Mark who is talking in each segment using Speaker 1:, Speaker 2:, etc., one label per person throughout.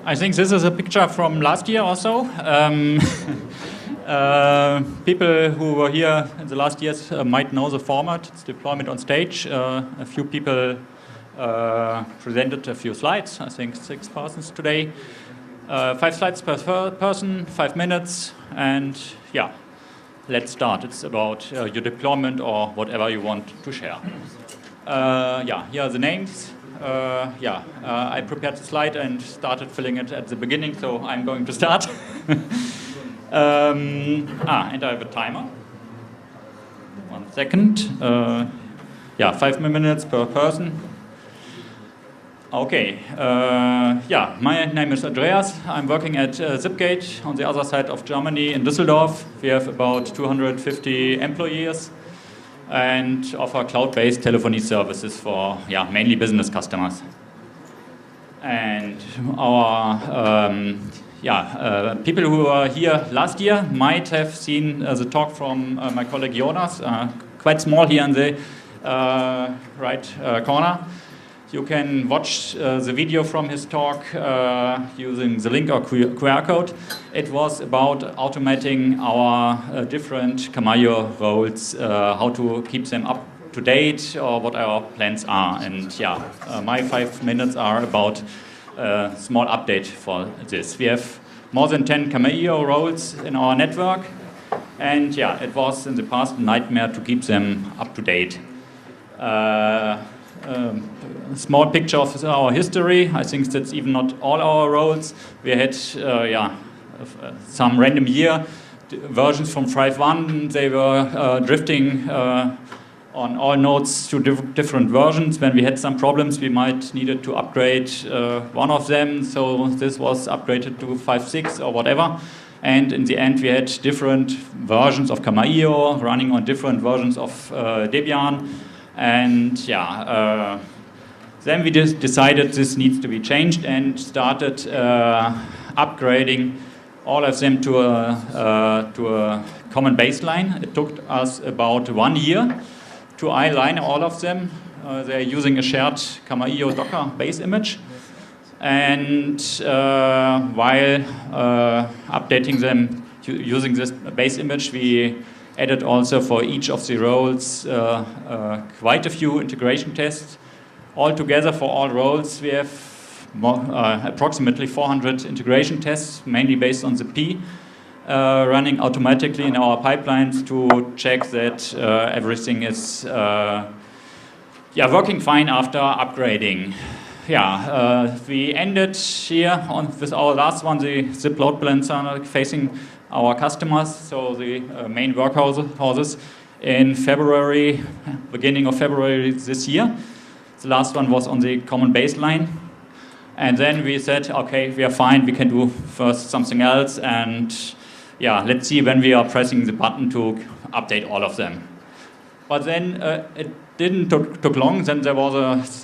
Speaker 1: I think this is a picture from last year also. People who were here in the last years might know the format. It's deployment on stage. A few people presented a few slides. I think 6 persons today. 5 slides per person, 5 minutes, and yeah, let's start. It's about your deployment or whatever you want to share. Yeah, here are the names. I prepared the slide and started filling it at the beginning, so I'm going to start. And I have a timer. 1 second. 5 minutes per person. Okay. My name is Andreas. I'm working at Sipgate on the other side of Germany in Düsseldorf. We have about 250 employees and offer cloud-based telephony services for mainly business customers. And our people who were here last year might have seen the talk from my colleague Jonas, quite small here in the right corner. You can watch the video from his talk using the link or QR code. It was about automating our different Kamailio roles, how to keep them up to date or what our plans are. And my 5 minutes are about a small update for this. We have more than 10 Kamailio roles in our network. And it was in the past a nightmare to keep them up to date. Small picture of our history. I think that's even not all our roles. We had some random year versions from 5.1. They were drifting on all nodes to different versions. When we had some problems, we might needed to upgrade one of them. So this was upgraded to 5.6 or whatever. And in the end, we had different versions of Kamailio running on different versions of Debian. And then we just decided this needs to be changed and started upgrading all of them to a common baseline. It took us about 1 year to align all of them. They're using a shared Kamailio Docker base image. And while updating them using this base image, we added also for each of the roles quite a few integration tests. Altogether for all roles we have approximately 400 integration tests, mainly based on the P, running automatically in our pipelines to check that everything is working fine after upgrading. We ended here with our last one, the zip load balancer facing our customers, so the main workhouses in February, beginning of February this year. The last one was on the common baseline. And then we said, okay, we are fine, we can do first something else, and let's see when we are pressing the button to update all of them. But then it didn't took long, then there was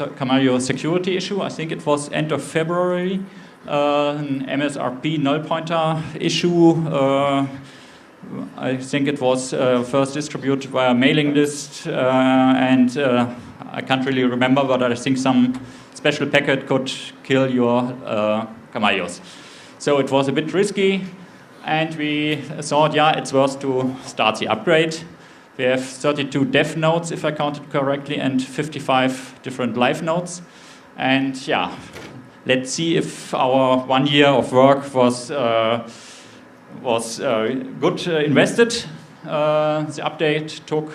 Speaker 1: a Kamailio security issue. I think it was end of February. An MSRP null pointer issue. I think it was first distributed via mailing list, and I can't really remember, but I think some special packet could kill your Kamailios. So it was a bit risky, and we thought, it's worth to start the upgrade. We have 32 dev nodes, if I counted correctly, and 55 different live nodes. And let's see if our 1 year of work was good invested. The update took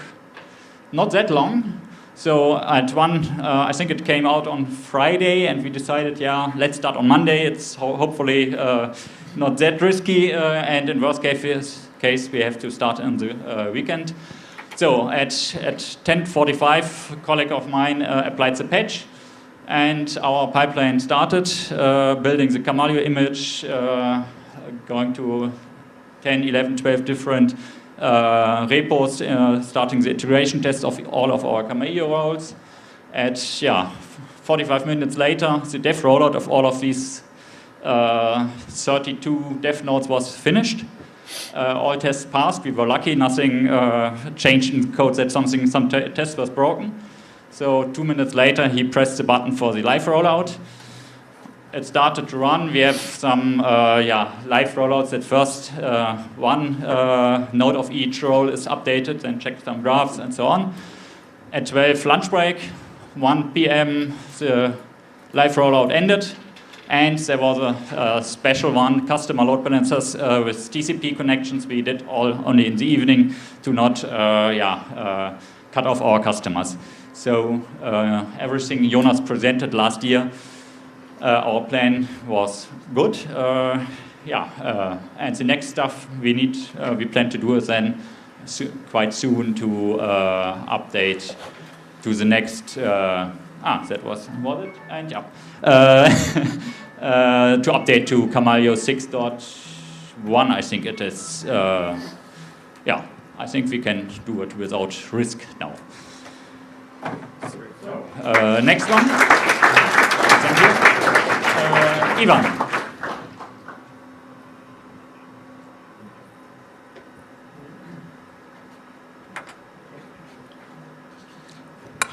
Speaker 1: not that long. So at I think it came out on Friday, and we decided, let's start on Monday. It's hopefully not that risky, and in worst case, we have to start on the weekend. So at 10:45, a colleague of mine applied the patch. And our pipeline started building the Kamailio image, going to 10, 11, 12 different repos, starting the integration tests of all of our Kamailio roles. At 45 minutes later, the dev rollout of all of these 32 dev nodes was finished. All tests passed. We were lucky. Nothing changed in code that some test was broken. So 2 minutes later, he pressed the button for the live rollout. it started to run. We have some live rollouts. At first, one node of each role is updated, then check some graphs and so on. At 12 lunch break, 1 p.m. the live rollout ended, and there was a special one, customer load balancers with TCP connections. We did all only in the evening to not cut off our customers. So everything Jonas presented last year, our plan was good. And the next stuff we plan to do is then quite soon to update to the next. That was it? And to update to Kamailio 6.1, I think it is. I think we can do it without risk now. Next one. Thank you. Ivan.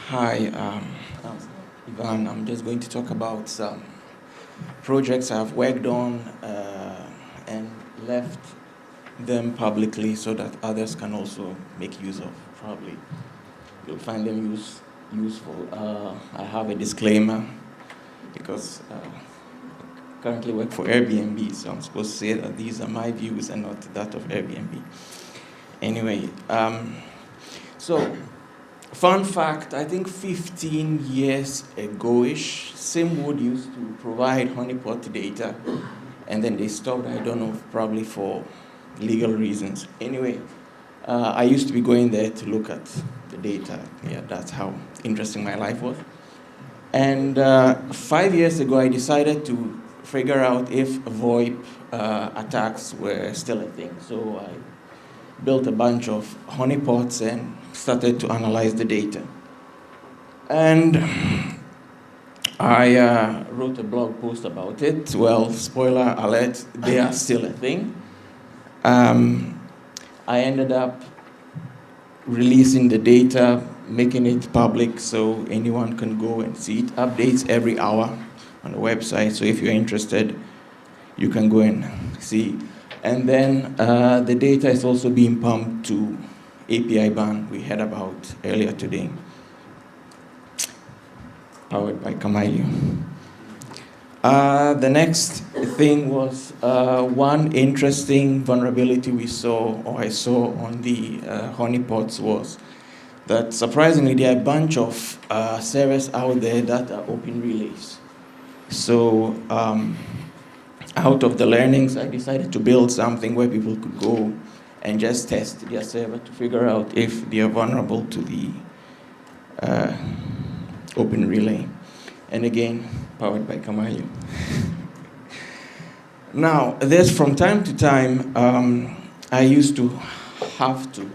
Speaker 2: Hi, Ivan. I'm just going to talk about some projects I've worked on and left them publicly so that others can also make use of. Probably you'll find them useful. I have a disclaimer because I currently work for Airbnb, so I'm supposed to say that these are my views and not that of Airbnb. Anyway, so fun fact, I think 15 years ago-ish, Simwood used to provide honeypot data, and then they stopped, I don't know, probably for legal reasons. Anyway, I used to be going there to look at the data. Yeah, that's how interesting my life was. And 5 years ago, I decided to figure out if VoIP attacks were still a thing. So I built a bunch of honeypots and started to analyze the data. And I wrote a blog post about it. Well, spoiler alert, they are still a thing. I ended up releasing the data, making it public so anyone can go and see it. Updates every hour on the website, so if you're interested, you can go and see. And then the data is also being pumped to API ban we heard about earlier today, powered by Kamailio. The next thing was one interesting vulnerability we saw, or I saw on the honeypots, was that surprisingly there are a bunch of servers out there that are open relays. So out of the learnings, I decided to build something where people could go and just test their server to figure out if they are vulnerable to the open relay. And again, powered by Kamailio. Now, there's from time to time, I used to have to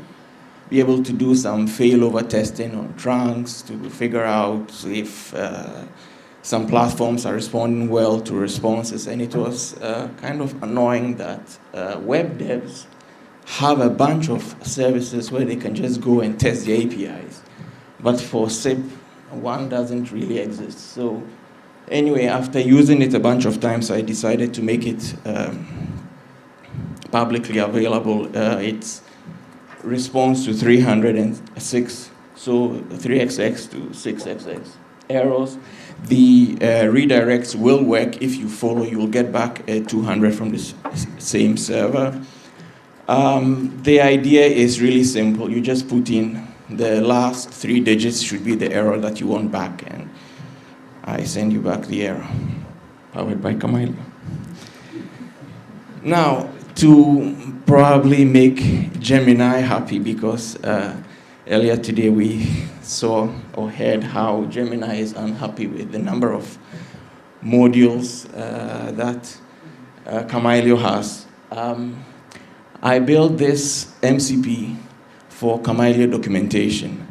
Speaker 2: be able to do some failover testing on trunks to figure out if some platforms are responding well to responses. And it was kind of annoying that web devs have a bunch of services where they can just go and test the APIs. But for SIP, one doesn't really exist. So anyway, after using it a bunch of times, I decided to make it publicly available. It's response to 306, so 3xx to 6xx errors. The redirects will work if you follow. You'll get back 200 from the same server. The idea is really simple. You just put in the last 3 digits should be the error that you want back, and I send you back the error, powered by Kamailio. Now, to probably make Gemini happy, because earlier today we saw or heard how Gemini is unhappy with the number of modules that Kamailio has. I built this MCP for Kamailio documentation,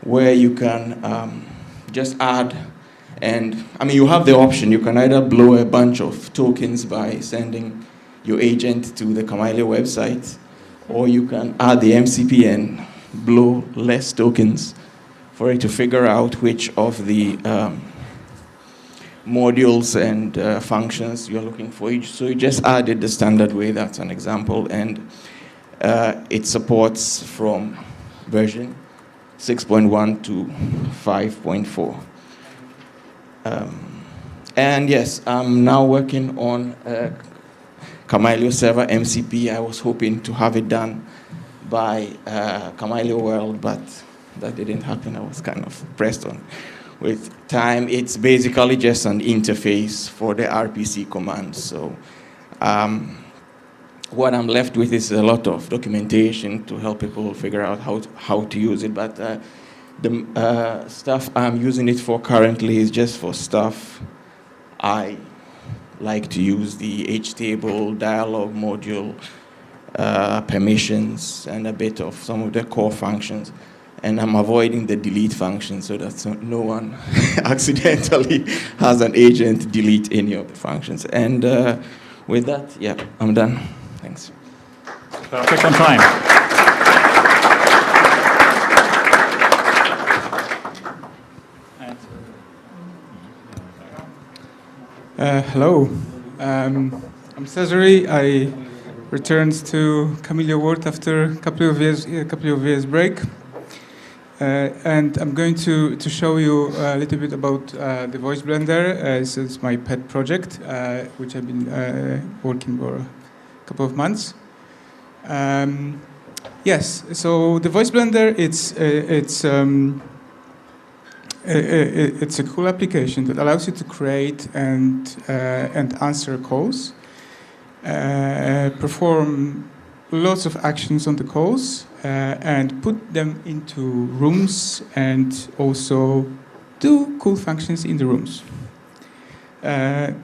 Speaker 2: where you can just add, and I mean, you have the option. You can either blow a bunch of tokens by sending your agent to the Kamailio website, or you can add the MCP and blow less tokens for it to figure out which of the modules and functions you're looking for. So you just added the standard way, that's an example, and it supports from version 6.1 to 5.4. And yes, I'm now working on Kamailio Server MCP. I was hoping to have it done by Kamailio World, but that didn't happen. I was kind of pressed on with time. It's basically just an interface for the RPC commands. So what I'm left with is a lot of documentation to help people figure out how to use it. But the stuff I'm using it for currently is just for stuff I like to use: the HTable, dialog module, permissions, and a bit of some of the core functions. And I'm avoiding the delete function so that no one accidentally has an agent delete any of the functions. And with that, yeah, I'm done. Thanks.
Speaker 1: Perfect on time.
Speaker 3: Hello, I'm Cesare. I returned to Kamailio World after a couple of years break, and I'm going to show you a little bit about the Voice Blender. So it's my pet project, which I've been working for a couple of months. Yes, so the Voice Blender, it's a cool application that allows you to create and answer calls, perform lots of actions on the calls, and put them into rooms, and also do cool functions in the rooms. The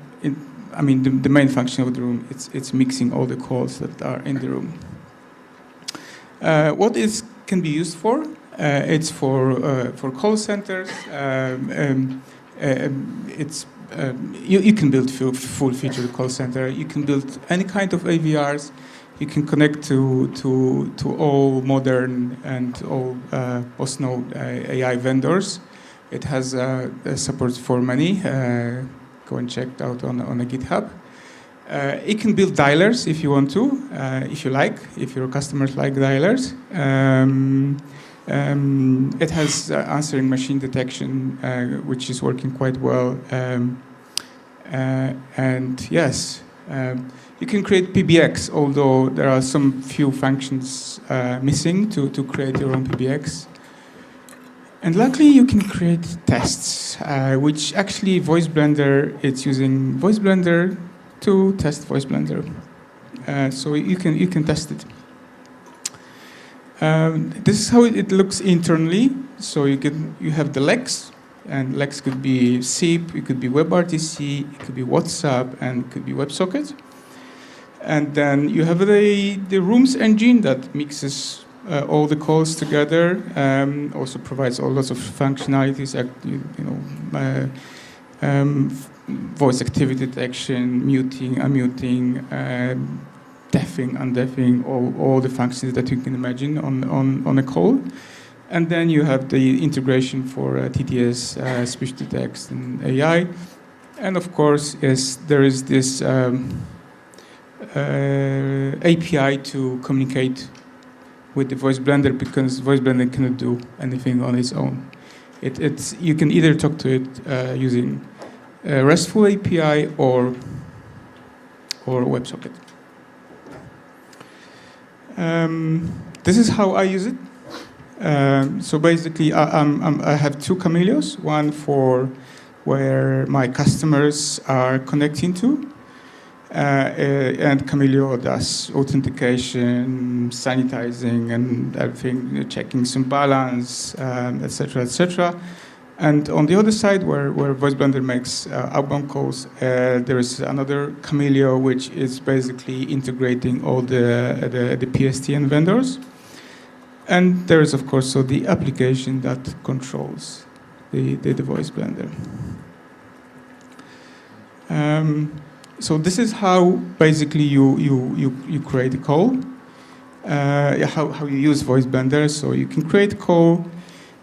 Speaker 3: main function of the room, it's mixing all the calls that are in the room. What it can be used for? It's for call centers. You can build full-featured call center. You can build any kind of AVRs. You can connect to all modern and all post-node AI vendors. It has support for many. Go and check it out on a GitHub. It can build dialers if you want to, if your customers like dialers. It has answering machine detection, which is working quite well. And yes, you can create PBX, although there are some few functions missing to create your own PBX. And luckily, you can create tests, which actually Voice Blender, it's using Voice Blender to test Voice Blender. So you can test it. This is how it looks internally. So you have the Lex, and Lex could be SIP, it could be WebRTC, it could be WhatsApp, and it could be WebSocket. And then you have the Rooms engine that mixes all the calls together. Also provides all lots of functionalities, voice activity detection, muting, unmuting, deafing, undeafing, all the functions that you can imagine on a call. And then you have the integration for TTS, speech to text, and AI. And of course, yes, there is this API to communicate with the Voice Blender, because Voice Blender cannot do anything on its own. You can either talk to it using a RESTful API or WebSocket. This is how I use it. So basically, I have two Kamailios, one for where my customers are connecting to, and Kamailio does authentication, sanitizing, and everything, checking some balance, etc., etc. And on the other side, where Voice Blender makes outbound calls, there is another Kamailio, which is basically integrating all the PSTN vendors. And there is, of course, so the application that controls the Voice Blender. So this is how basically you create a call. How you use Voice Blender. So you can create a call.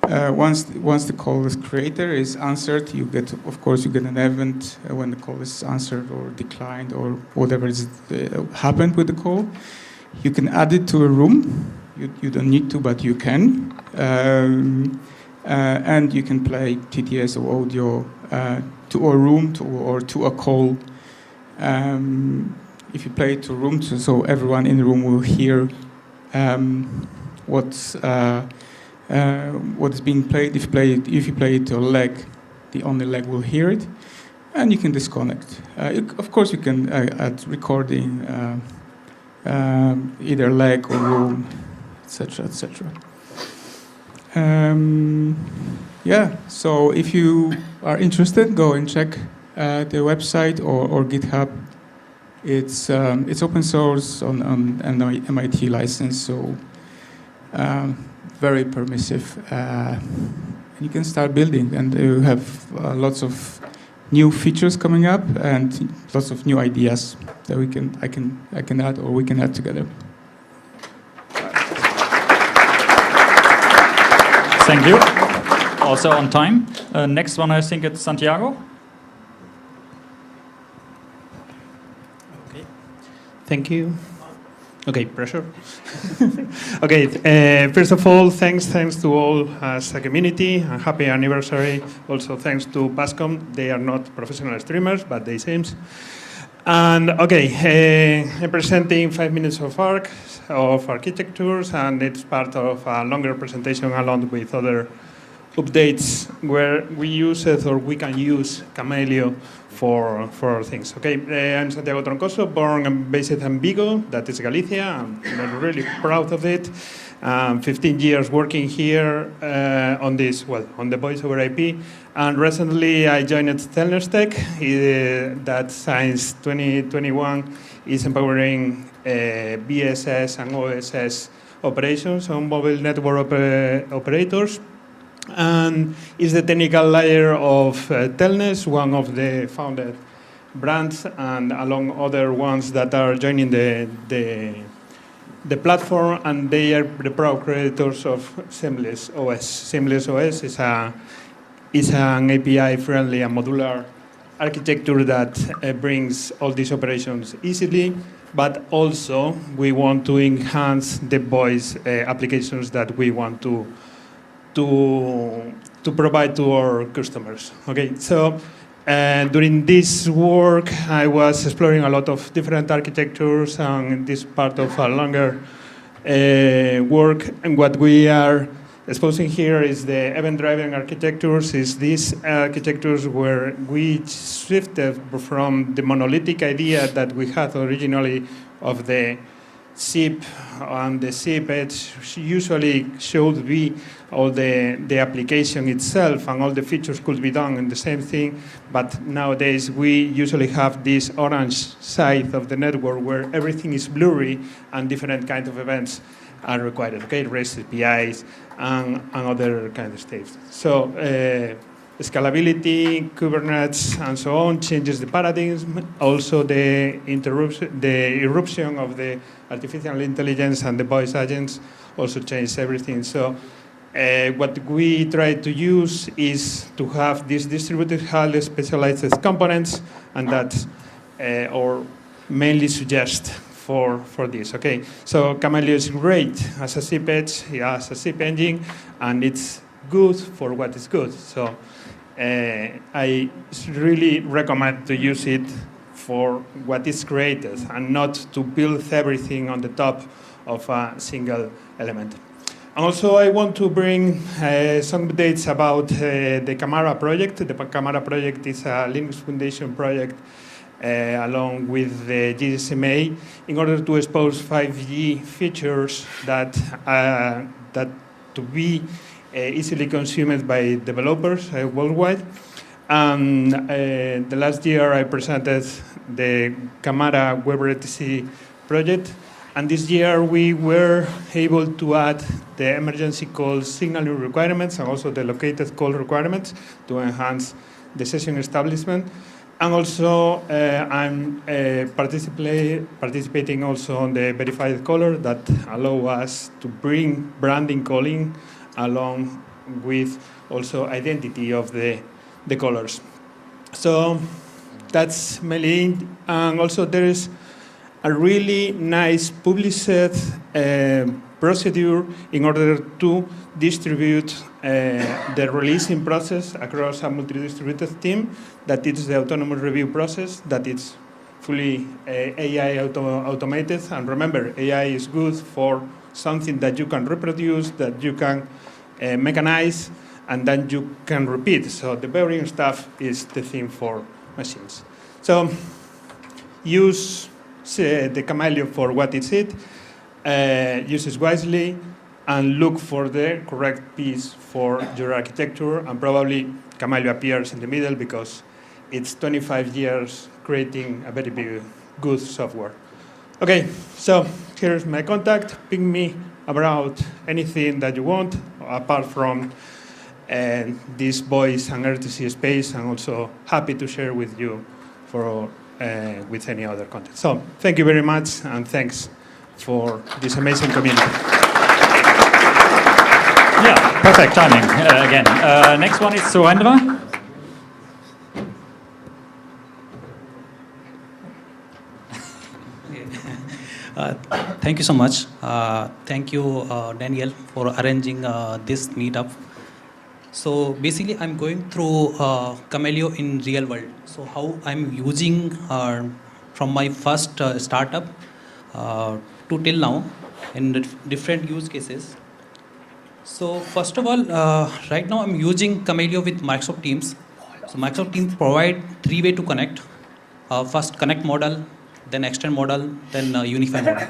Speaker 3: Once the call is created, is answered, you get an event when the call is answered or declined or whatever is happened with the call. You can add it to a room. You don't need to, but you can. And you can play TTS or audio to a room or to a call. If you play it to a room, so everyone in the room will hear what is being played. If you play it to a leg, the only leg will hear it, and you can disconnect. Of course, you can add recording, either leg or room, etc., etc. Yeah. So if you are interested, go and check the website or GitHub. It's open source on an MIT license, so. Very permissive, and you can start building, and you have lots of new features coming up and lots of new ideas that I can add or we can add together.
Speaker 1: Thank you. Also on time. Next one, I think it's Santiago.
Speaker 4: Okay. Thank you. Okay, pressure. Okay, first of all, thanks to all as a community, and happy anniversary. Also, thanks to Pascom. They are not professional streamers, but they seem. And okay, I'm presenting 5 minutes of architectures, and it's part of a longer presentation along with other updates where we use it or we can use Kamailio for things. Okay, I'm Santiago Troncoso, born and based in Vigo, that is Galicia. I'm really proud of it. 15 years working here on this, on the voice over IP. And recently I joined Telners Tech, that since 2021 is empowering BSS and OSS operations on mobile network operators. And is the technical layer of Telnet, one of the founded brands, and along other ones that are joining the platform, and they are the proud creators of Seamless OS. Seamless OS is an API-friendly and modular architecture that brings all these operations easily, but also we want to enhance the voice applications that we want to provide to our customers. Okay, so during this work, I was exploring a lot of different architectures, and this part of a longer work. And what we are exposing here is the event-driven architectures. Is these architectures where we shifted from the monolithic idea that we had originally of the SIP, and the SIP edge usually should be all the application itself, and all the features could be done in the same thing. But nowadays we usually have this orange side of the network where everything is blurry and different kinds of events are required. Okay, REST APIs and other kind of stuff. So scalability, Kubernetes, and so on changes the paradigm. Also, the eruption of the artificial intelligence and the voice agents also changed everything. So, what we try to use is to have these distributed, highly specialized components, and that, or mainly suggest for this. Okay, so Kamailio is great as a SIP edge, as a SIP engine, and it's good for what is good. So. I really recommend to use it for what is created and not to build everything on the top of a single element. And also, I want to bring some updates about the Camara project. The Camara project is a Linux Foundation project along with the GSMA in order to expose 5G features that to be easily consumed by developers worldwide. The last year I presented the Camara WebRTC project, and this year we were able to add the emergency call signaling requirements and also the located call requirements to enhance the session establishment. And also I'm participating also on the verified caller that allow us to bring branding calling along with also identity of the colors. So that's mainly it. And also there is a really nice published procedure in order to distribute the releasing process across a multi-distributed team. That is the autonomous review process, that is fully AI automated. And remember, AI is good for something that you can reproduce, that you can mechanize, and then you can repeat. So the boring stuff is the thing for machines. So use the Kamailio for what it's it, use it wisely, and look for the correct piece for your architecture, and probably Kamailio appears in the middle because it's 25 years creating a very good software. Okay, so here's my contact. Ping me about anything that you want, apart from this voice and RTC space, and also happy to share with you with any other content. So thank you very much, and thanks for this amazing community.
Speaker 1: Yeah, perfect timing again. Next one is Surendra.
Speaker 5: Thank you so much. Thank you, Daniel, for arranging this meetup. So basically, I'm going through Kamailio in real world. So how I'm using from my first startup to till now in different use cases. So first of all, right now I'm using Kamailio with Microsoft Teams. So Microsoft Teams provide 3 ways to connect. First connect model, then extend model, then unify model.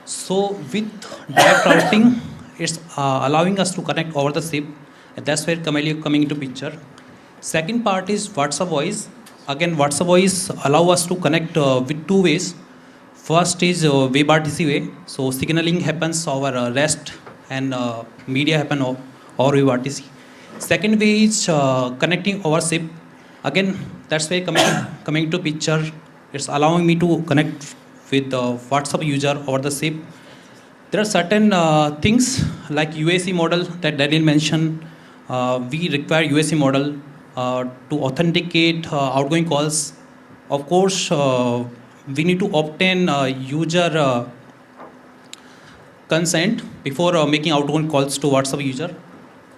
Speaker 5: So with direct routing, it's allowing us to connect over the SIP. And that's where Kamailio coming into picture. Second part is WhatsApp voice. Again, WhatsApp voice allow us to connect with 2 ways. First is WebRTC way. So signaling happens over REST and media happen over WebRTC. Second way is connecting over SIP. Again, that's where coming to picture. It's allowing me to connect with the WhatsApp user over the SIP. There are certain things like UAC model that Daniel mentioned. We require UAC model to authenticate outgoing calls. Of course, we need to obtain user consent before making outgoing calls to WhatsApp user.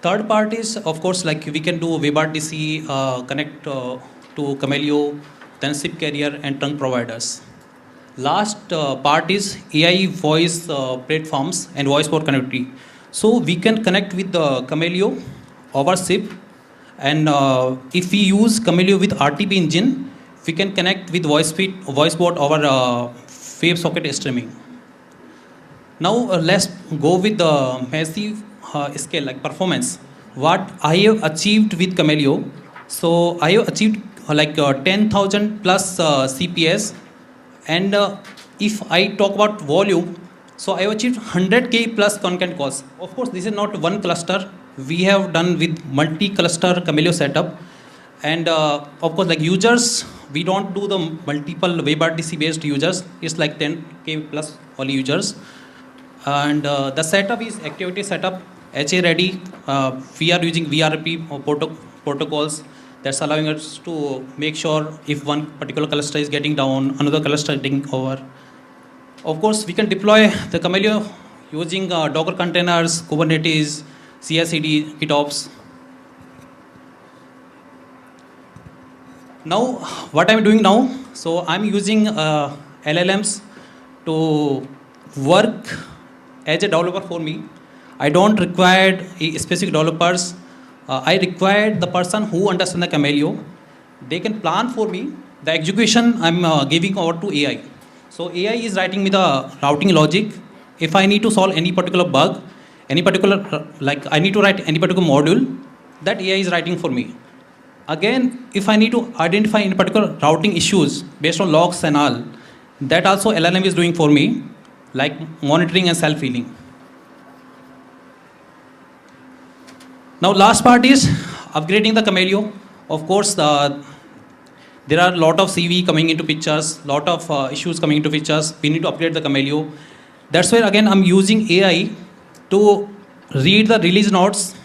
Speaker 5: Third part is, of course, like we can do WebRTC connect to Kamailio, then SIP carrier and trunk providers. Last part is AI voice platforms and voice port connectivity. So we can connect with the Kamailio over SIP, and if we use Kamailio with RTP engine, we can connect with voice port over WebSocket streaming. Now let's go with the massive scale like performance. What I have achieved with Kamailio. So I have achieved like 10,000 plus CPS, and if I talk about volume, so I have achieved 100K plus concurrent calls. Of course, this is not one cluster. We have done with multi-cluster Kamailio setup, and of course, like users, we don't do the multiple WebRTC based users. It's like 10K plus only users, and the setup is activity setup, HA ready. We are using VRP protocols. That's allowing us to make sure if one particular cluster is getting down, another cluster is getting over. Of course, we can deploy the Kamailio using Docker containers, Kubernetes, CI/CD, GitOps. Now, what I'm doing now, so I'm using LLMs to work as a developer for me. I don't require specific developers. I require the person who understands the Kamailio. They can plan for me. The execution I'm giving over to AI. So AI is writing me the routing logic. If I need to solve any particular bug, any particular, like I need to write any particular module, that AI is writing for me. Again, if I need to identify any particular routing issues based on logs and all, that also LLM is doing for me, like monitoring and self-healing. Now last part is upgrading the Kamailio. Of course, there are a lot of CV coming into pictures, lot of issues coming into pictures. We need to upgrade the Kamailio. That's where again I'm using AI to read the release notes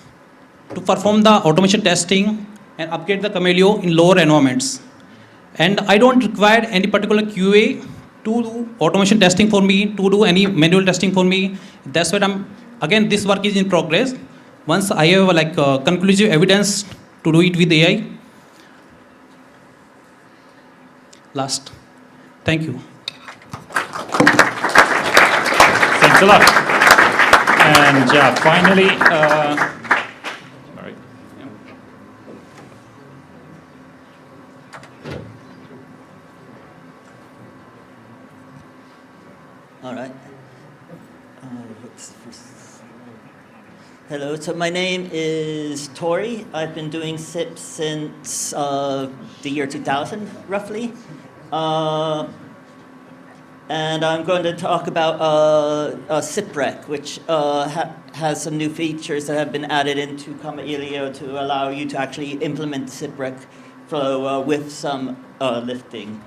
Speaker 5: to perform the automation testing and upgrade the Kamailio in lower environments. And I don't require any particular QA to do automation testing for me, to do any manual testing for me. That's what again, this work is in progress. Once I have like conclusive evidence to do it with AI. Last. Thank you.
Speaker 1: Thanks a lot. And finally, sorry.
Speaker 6: All right. Hello, so my name is Tori. I've been doing SIP since the year 2000, roughly. And I'm going to talk about SIPREC, which has some new features that have been added into Kamailio to allow you to actually implement the SIPREC flow with some lifting.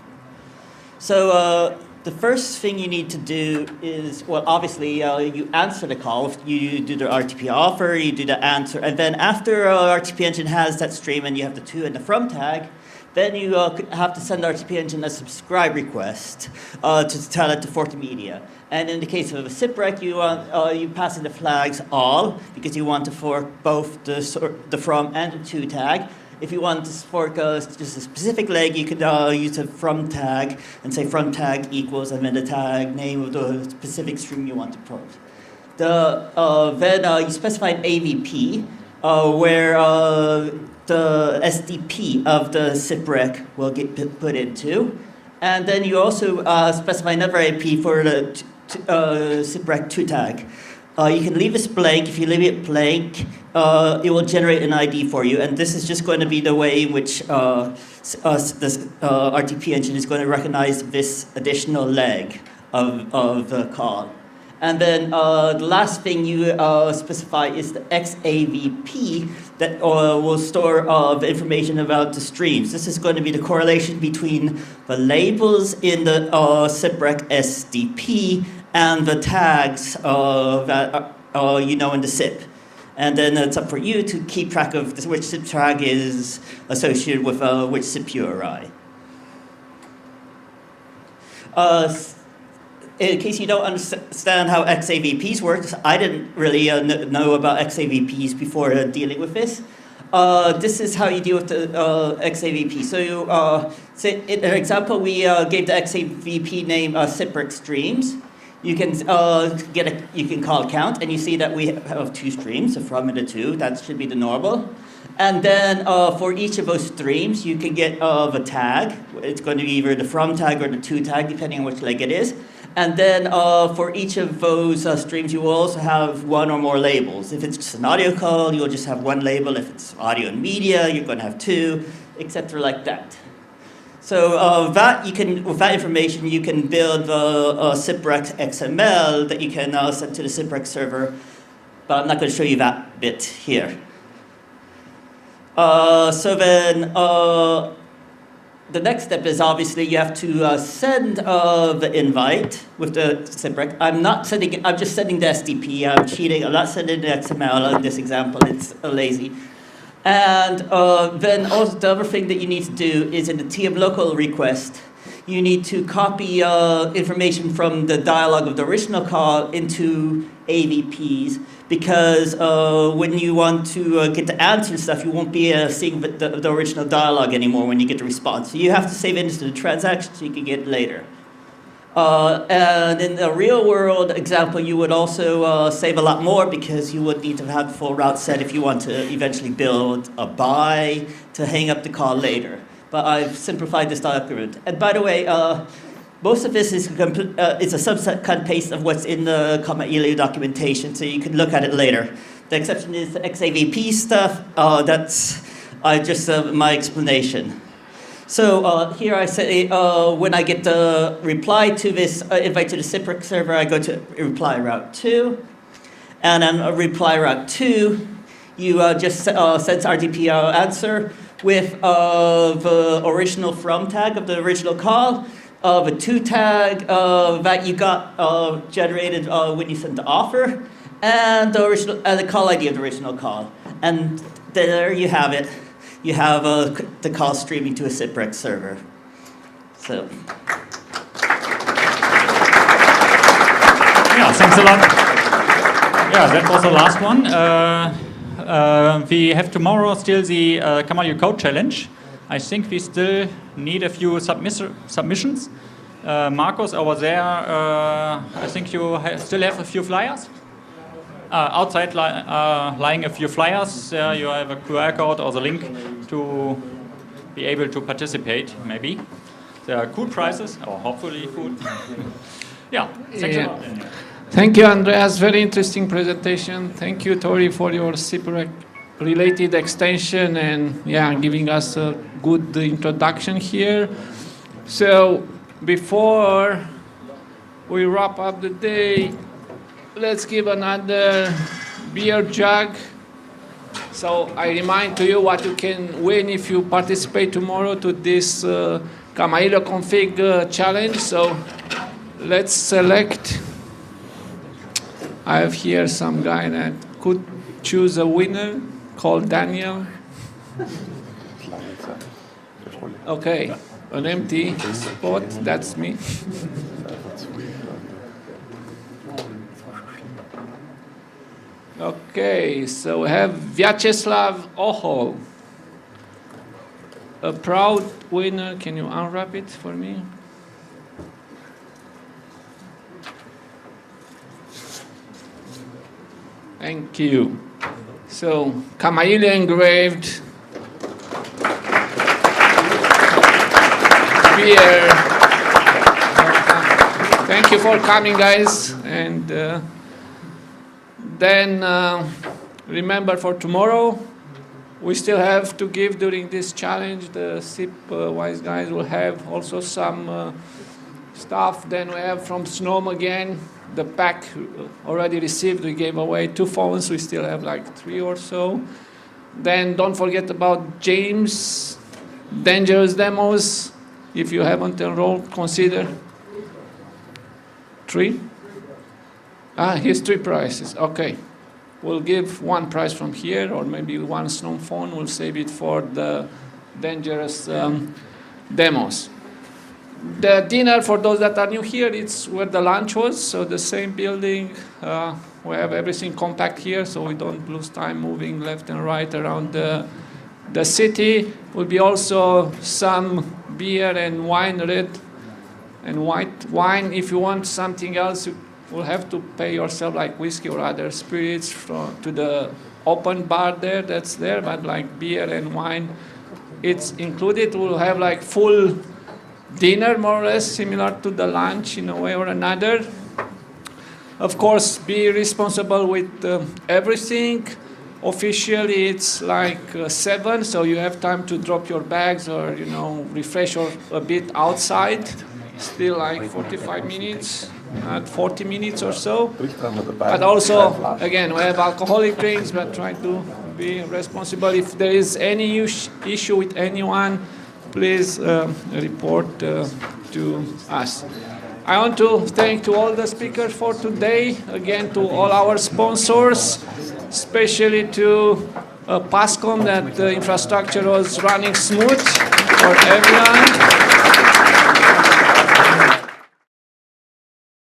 Speaker 6: So the first thing you need to do is, well, obviously, you answer the call. You do the RTP offer, you do the answer, and then after RTP engine has that stream and you have the to and the from tag, then you have to send RTP engine a subscribe request to tell it to fork the media. And in the case of a SIPREC, you pass in the flags all, because you want to fork both the from and the to tag. If you want to fork just a specific leg, you could use a from tag and say from tag equals and then the tag name of the specific stream you want to probe. Then you specify an AVP where the SDP of the SIPREC will get put into. And then you also specify another AP for the SIPREC to tag. You can leave this blank. If you leave it blank, it will generate an ID for you. And this is just going to be the way in which this RTP engine is going to recognize this additional leg of the call. And then the last thing you specify is the XAVP that will store the information about the streams. This is going to be the correlation between the labels in the SIPREC SDP and the tags that you know in the SIP. And then it's up for you to keep track of which SIP tag is associated with which SIP URI. In case you don't understand how XAVPs work, I didn't really know about XAVPs before dealing with this. This is how you deal with the XAVP. So you, say, in an example, we gave the XAVP name SIPREC streams. You can you can call count, and you see that we have two streams, a from and a to. That should be the normal. And then for each of those streams, you can get the tag. It's going to be either the from tag or the to tag, depending on which leg it is. And then for each of those streams, you will also have one or more labels. If it's just an audio call, you'll just have one label. If it's audio and media, you're going to have two, etc., like that. So with that information, you can build the SIPREC XML that you can send to the SIPREC server. But I'm not going to show you that bit here. So then the next step is obviously you have to send the invite with the SIPREC. I'm just sending the SDP. I'm cheating. I'm not sending the XML in this example. It's lazy. And then also the other thing that you need to do is in the TM local request, you need to copy information from the dialog of the original call into AVPs, because when you want to get the answer stuff, you won't be seeing the original dialogue anymore when you get the response. So you have to save it into the transaction so you can get it later. And in the real world example, you would also save a lot more, because you would need to have the full route set if you want to eventually build a buy to hang up the call later. But I've simplified this document. And by the way, most of this is a subset cut and paste of what's in the Kamailio documentation, so you can look at it later. The exception is the XAVP stuff. That's just my explanation. So here I say, when I get the reply to this invite to the SIPREC server, I go to reply route 2. And on reply route 2, you just send RTP answer with the original from tag of the original call, the to tag that you got generated when you sent the offer, and the call ID of the original call. And there you have it. You have the call streaming to a Siprec server. So.
Speaker 1: Yeah, thanks a lot. Yeah, that was the last one. We have tomorrow still the Kamailio Code Challenge. I think we still need a few submissions. Marcos over there, I think you still have a few flyers. Outside lying a few flyers. You have a QR code or the link to be able to participate, maybe. There are cool prizes, or hopefully cool. Yeah, thanks a lot.
Speaker 7: Thank you, Andreas. Very interesting presentation. Thank you, Tori, for your Siprec related extension and giving us a good introduction here. So before we wrap up the day, let's give another beer jug. So I remind to you what you can win if you participate tomorrow to this Kamailio config challenge. So let's select. I have here some guy that could choose a winner called Daniel. Okay, an empty spot, that's me. Okay, so we have Vyacheslav Ohol, a proud winner. Can you unwrap it for me? Thank you. So, Kamailio engraved beer. Thank you for coming, guys. And then remember for tomorrow, we still have to give during this challenge. The SIP wise guys will have also some stuff. Then we have from Snom again. The pack already received, we gave away 2 phones. We still have like 3 or so. Then don't forget about James, Dangerous Demos. If you haven't enrolled, consider 3. Here's 3 prizes. Okay. We'll give 1 prize from here, or maybe 1 Snom phone. We'll save it for the Dangerous Demos. The dinner, for those that are new here, it's where the lunch was, so the same building. We have everything compact here, so we don't lose time moving left and right around the city. Will be also some beer and wine, red and white wine. If you want something else, you will have to pay yourself, like whiskey or other spirits, to the open bar there, that's there, but like beer and wine, it's included. We'll have like full dinner, more or less, similar to the lunch in a way or another. Of course, be responsible with everything. Officially, it's like 7, so you have time to drop your bags or, refresh a bit outside. Still like 45 minutes, 40 minutes or so. But also, again, we have alcoholic drinks, but try to be responsible. If there is any issue with anyone, please report to us. I want to thank to all the speakers for today, again to all our sponsors, especially to PASCOM, that the infrastructure was running smooth for everyone.